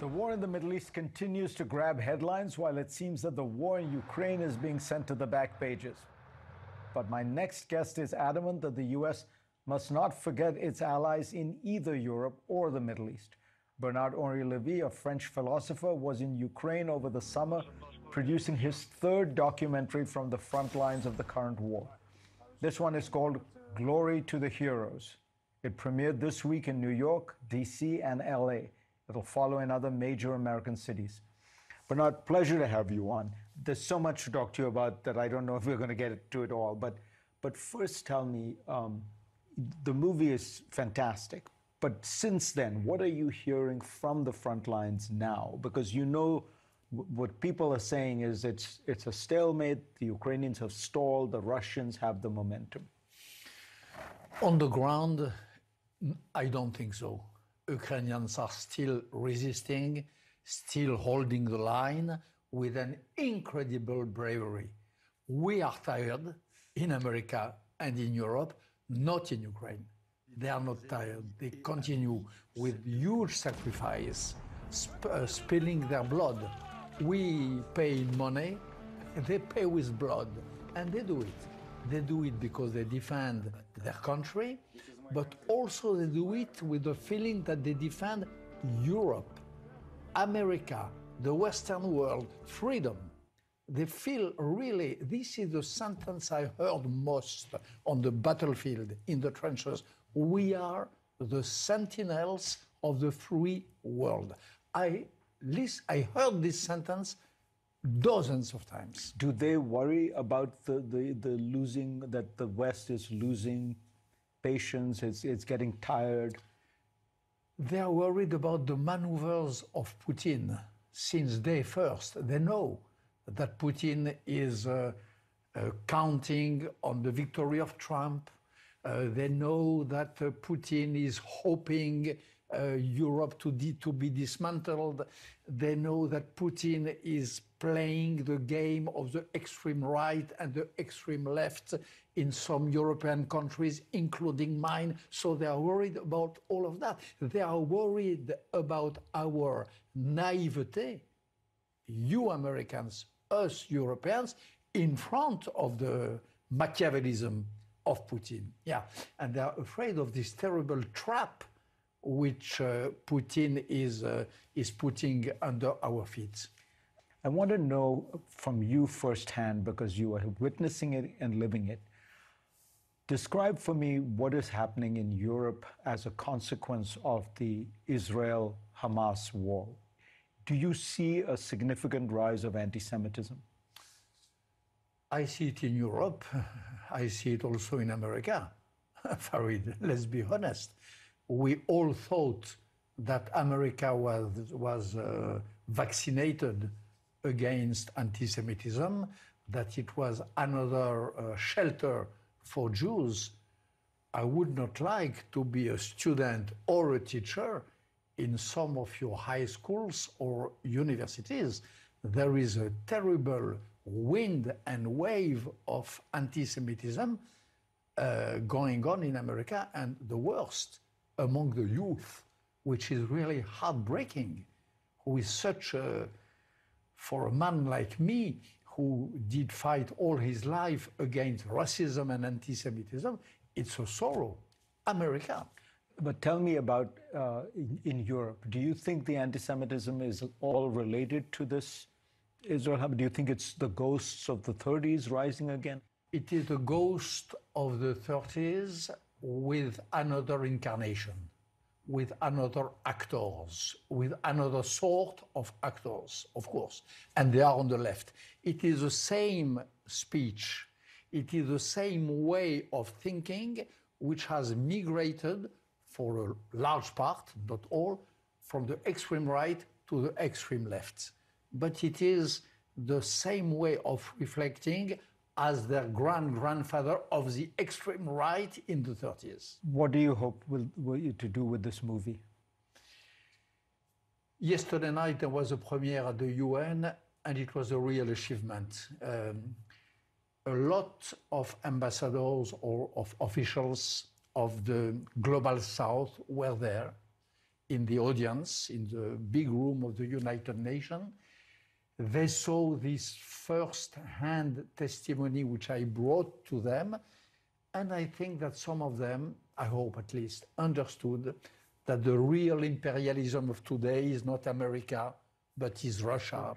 The war in the Middle East continues to grab headlines while it seems that the war in Ukraine is being sent to the back pages. But my next guest is adamant that the US must not forget its allies in either Europe or the Middle East. Bernard-Henri Lévy, a French philosopher, was in Ukraine over the summer, producing his third documentary from the front lines of the current war. This one is called Glory to the Heroes. It premiered this week in New York, DC, and LA. It'll follow in other major American cities. Bernard, pleasure to have you on. There's so much to talk to you about that I don't know if we're going to get to it all. But first tell me, the movie is fantastic. But since then, what are you hearing from the front lines now? Because you know what people are saying is it's a stalemate. The Ukrainians have stalled. The Russians have the momentum. On the ground, I don't think so. Ukrainians are still resisting, still holding the line with an incredible bravery. We are tired in America and in Europe, not in Ukraine. They are not tired. They continue with huge sacrifice, spilling their blood. We pay in money, they pay with blood, and they do it. They do it because they defend their country, but also they do it with the feeling that they defend Europe, America, the Western world, freedom. They feel really, this is the sentence I heard most on the battlefield, in the trenches. We are the sentinels of the free world. I heard this sentence dozens of times. Do they worry about the losing, that the West is losing patience, it's getting tired? They are worried about the maneuvers of Putin since day first. They know that Putin is counting on the victory of Trump. They know that Putin is hoping Europe to be dismantled. They know that Putin is playing the game of the extreme right and the extreme left in some European countries, including mine. So they are worried about all of that. They are worried about our naivete, you Americans, us Europeans, in front of the Machiavellism of Putin. Yeah, and they are afraid of this terrible trap which Putin is putting under our feet. I want to know from you firsthand, because you are witnessing it and living it. Describe for me what is happening in Europe as a consequence of the Israel-Hamas war. Do you see a significant rise of anti-Semitism? I see it in Europe. I see it also in America. Farid, let's be honest. We all thought that America was vaccinated against anti-Semitism, that it was another shelter for Jews. I would not like to be a student or a teacher in some of your high schools or universities. There is a terrible wind and wave of anti-Semitism going on in America, and the worst among the youth, which is really heartbreaking, who is for a man like me, who did fight all his life against racism and anti-Semitism, it's a sorrow. America. But tell me about in Europe. Do you think the anti-Semitism is all related to this Israel? Do you think it's the ghosts of the 30s rising again? It is the ghost of the 30s with another incarnation, with another actors, with another sort of actors, of course, and they are on the left. It is the same speech, it is the same way of thinking which has migrated for a large part, not all, from the extreme right to the extreme left. But it is the same way of reflecting as their grandfather of the extreme right in the 30s. What do you hope will you to do with this movie? Yesterday night there was a premiere at the UN, and it was a real achievement. A lot of ambassadors or of officials of the Global South were there. in the audience, in the big room of the United Nations. They saw this first-hand testimony which I brought to them, and I think that some of them, I hope at least, understood that the real imperialism of today is not America, but is Russia.